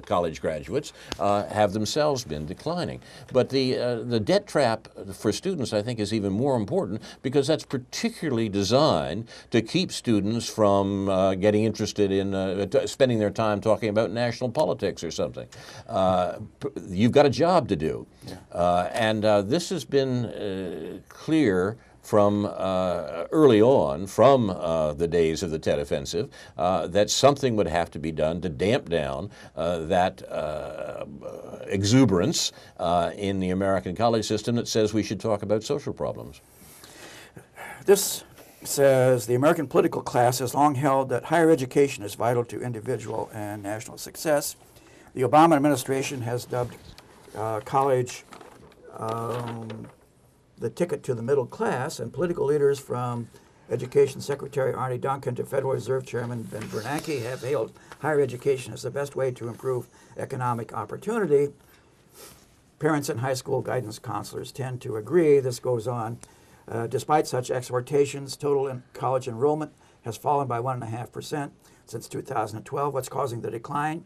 college graduates have themselves been declining. But the debt trap for students, I think, is even more important, because that's particularly designed to keep students from getting interested in spending their time talking about national politics or something. You've got a job to do. And this has been clear from early on, from the days of the Tet Offensive, that something would have to be done to damp down that exuberance in the American college system that says we should talk about social problems. This says the American political class has long held that higher education is vital to individual and national success. The Obama administration has dubbed college the ticket to the middle class, and political leaders from Education Secretary Arne Duncan to Federal Reserve Chairman Ben Bernanke have hailed higher education as the best way to improve economic opportunity. Parents and high school guidance counselors tend to agree. This goes on. Despite such exhortations, total college enrollment has fallen by 1.5% since 2012. What's causing the decline?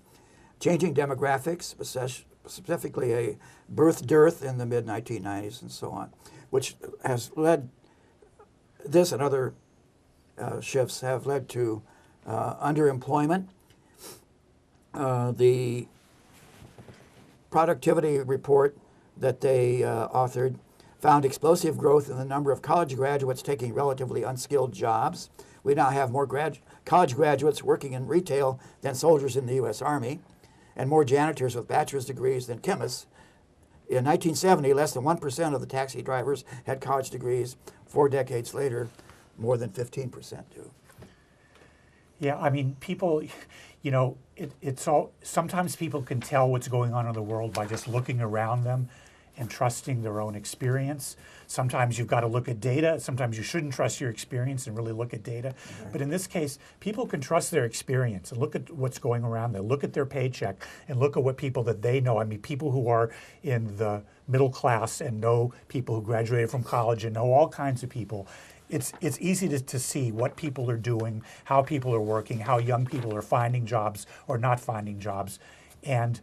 Changing demographics, specifically a birth dearth in the mid-1990s and so on, which has led, this and other shifts have led to underemployment. The productivity report that they authored found explosive growth in the number of college graduates taking relatively unskilled jobs. We now have more college graduates working in retail than soldiers in the U.S. Army, and more janitors with bachelor's degrees than chemists. In 1970, less than 1% of the taxi drivers had college degrees. 4 decades later, more than 15% do. Yeah, I mean, people, you know, it's all, sometimes people can tell what's going on in the world by just looking around them and trusting their own experience. Sometimes you've got to look at data. Sometimes you shouldn't trust your experience and really look at data. Right. But in this case, people can trust their experience and look at what's going around them, look at their paycheck, and look at what people that they know. I mean, people who are in the middle class and know people who graduated from college and know all kinds of people. It's easy to see what people are doing, how people are working, how young people are finding jobs or not finding jobs. And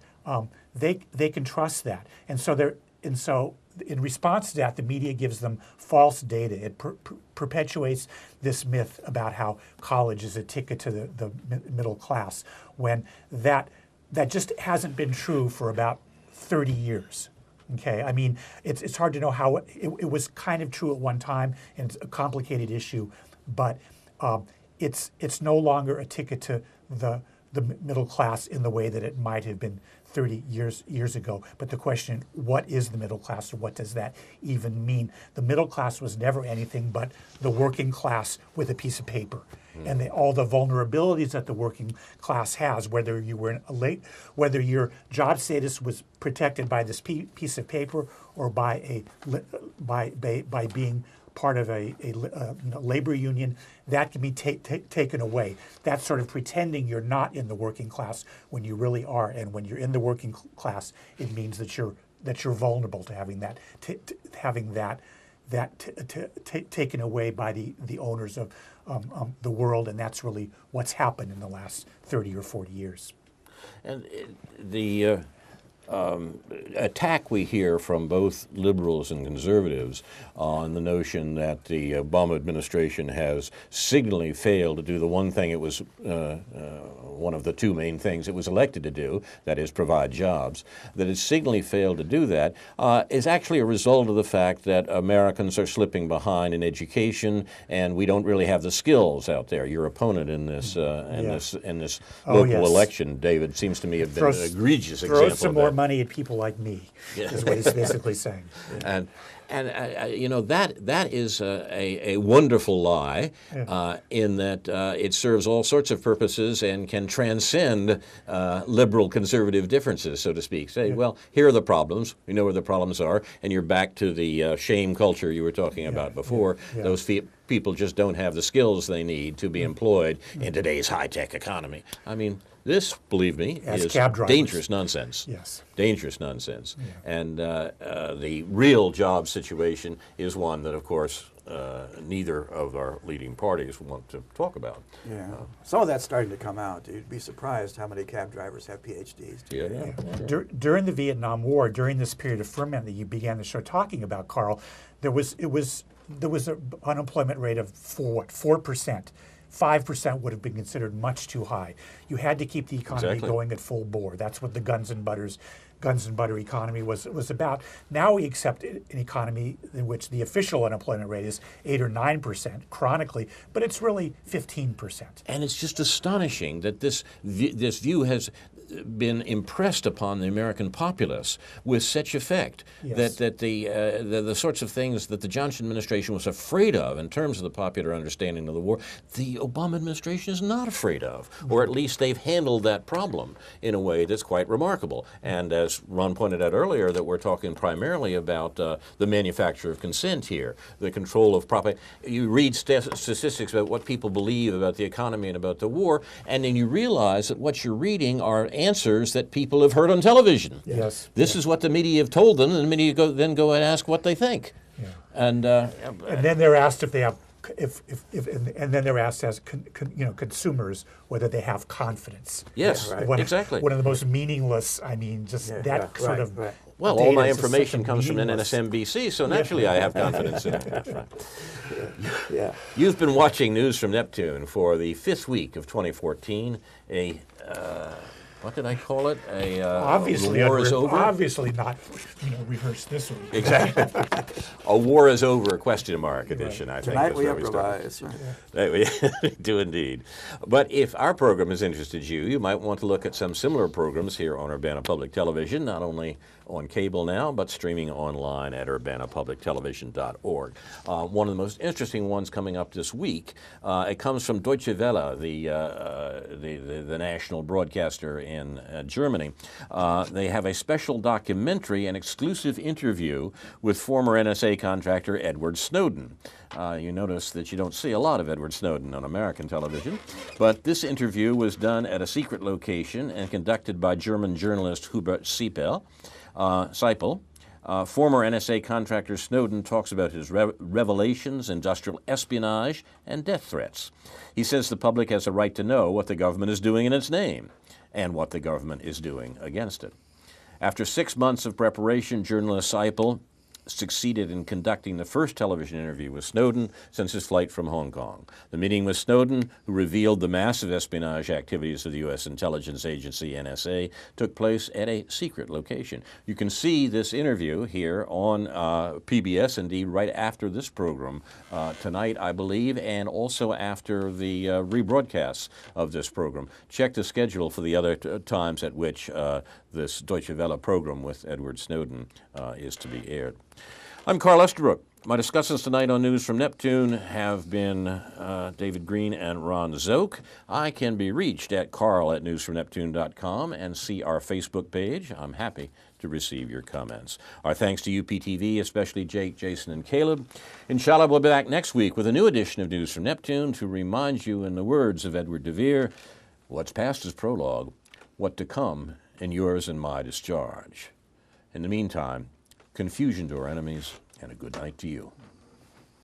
they can trust that. And so in response to that, the media gives them false data. It perpetuates this myth about how college is a ticket to the middle class, when that just hasn't been true for about 30 years. Okay, I mean, it's hard to know how it was kind of true at one time, and it's a complicated issue, but it's no longer a ticket to the middle class in the way that it might have been 30 years ago. But the question, what is the middle class, or what does that even mean? The middle class was never anything but the working class with a piece of paper. And all the vulnerabilities that the working class has, whether you were whether your job status was protected by this piece of paper or by being part of a labor union, that can be taken away. That's sort of pretending you're not in the working class when you really are. And when you're in the working class, it means that you're vulnerable to having that taken away by the owners of the world, and that's really what's happened in the last 30 or 40 years. And the attack we hear from both liberals and conservatives on the notion that the Obama administration has signally failed to do the one thing it was one of the two main things it was elected to do, that is provide jobs, that it signally failed to do that is actually a result of the fact that Americans are slipping behind in education, and we don't really have the skills out there. Your opponent in this this local election, David, seems to me have been an egregious example. Throw some more money at people like me, is what he's basically saying. And you know, that is a wonderful lie in that it serves all sorts of purposes and can transcend liberal conservative differences, so to speak. Say, well, here are the problems. We know where the problems are, and you're back to the shame culture you were talking about before. Those people just don't have the skills they need to be employed in today's high-tech economy. I mean, this, believe me, is dangerous nonsense. Yes. Dangerous nonsense. And the real job situation is one that, of course, neither of our leading parties want to talk about. Yeah. Some of that's starting to come out. You'd be surprised how many cab drivers have PhDs. Yeah. During the Vietnam War, during this period of ferment that you began the show talking about, Carl, there was an unemployment rate of 4%. 5% would have been considered much too high. You had to keep the economy going at full bore. That's what the guns and butter economy was about. Now we accept an economy in which the official unemployment rate is 8 or 9% chronically, but it's really 15%. And it's just astonishing that this view has been impressed upon the American populace with such effect that the sorts of things that the Johnson administration was afraid of in terms of the popular understanding of the war, the Obama administration is not afraid of, or at least they've handled that problem in a way that's quite remarkable. And as Ron pointed out earlier, that we're talking primarily about the manufacture of consent here, the control of property. You read statistics about what people believe about the economy and about the war, and then you realize that what you're reading are answers that people have heard on television. Yes. This is what the media have told them, and the media then go and ask what they think. Yeah. And then they're asked if they have, and then they're asked as consumers whether they have confidence. Yes, exactly. One of the most meaningless. I mean, just sort of. Well, all my information comes from NSNBC, so naturally I have confidence in it. You've been watching News from Neptune for the 5th week of 2014. What did I call it? Obviously, war is over? Obviously not rehearsed this week. Exactly. A war is over, question mark edition, I think. Tonight we improvise. We do indeed. But if our program has interested you, you might want to look at some similar programs here on Urbana Public Television, not only on cable now, but streaming online at urbanapublictelevision.org. One of the most interesting ones coming up this week, it comes from Deutsche Welle, the national broadcaster in Germany. They have a special documentary, an exclusive interview with former NSA contractor Edward Snowden. You notice that you don't see a lot of Edward Snowden on American television, but this interview was done at a secret location and conducted by German journalist Hubert Seipel. Former NSA contractor Snowden talks about his revelations, industrial espionage, and death threats. He says the public has a right to know what the government is doing in its name and what the government is doing against it. After 6 months of preparation, journalist Seipel succeeded in conducting the first television interview with Snowden since his flight from Hong Kong. The meeting with Snowden, who revealed the massive espionage activities of the U.S. intelligence agency, NSA, took place at a secret location. You can see this interview here on PBS, indeed, right after this program tonight, I believe, and also after the rebroadcasts of this program. Check the schedule for the other times at which this Deutsche Welle program with Edward Snowden is to be aired. I'm Carl Estabrook. My discussants tonight on News from Neptune have been David Green and Ron Szoke. I can be reached at carl@newsfromneptune.com and see our Facebook page. I'm happy to receive your comments. Our thanks to UPTV, especially Jake, Jason, and Caleb. Inshallah, we'll be back next week with a new edition of News from Neptune to remind you, in the words of Edward de Vere, what's past is prologue, what to come in yours and my discharge. In the meantime, confusion to our enemies, and a good night to you.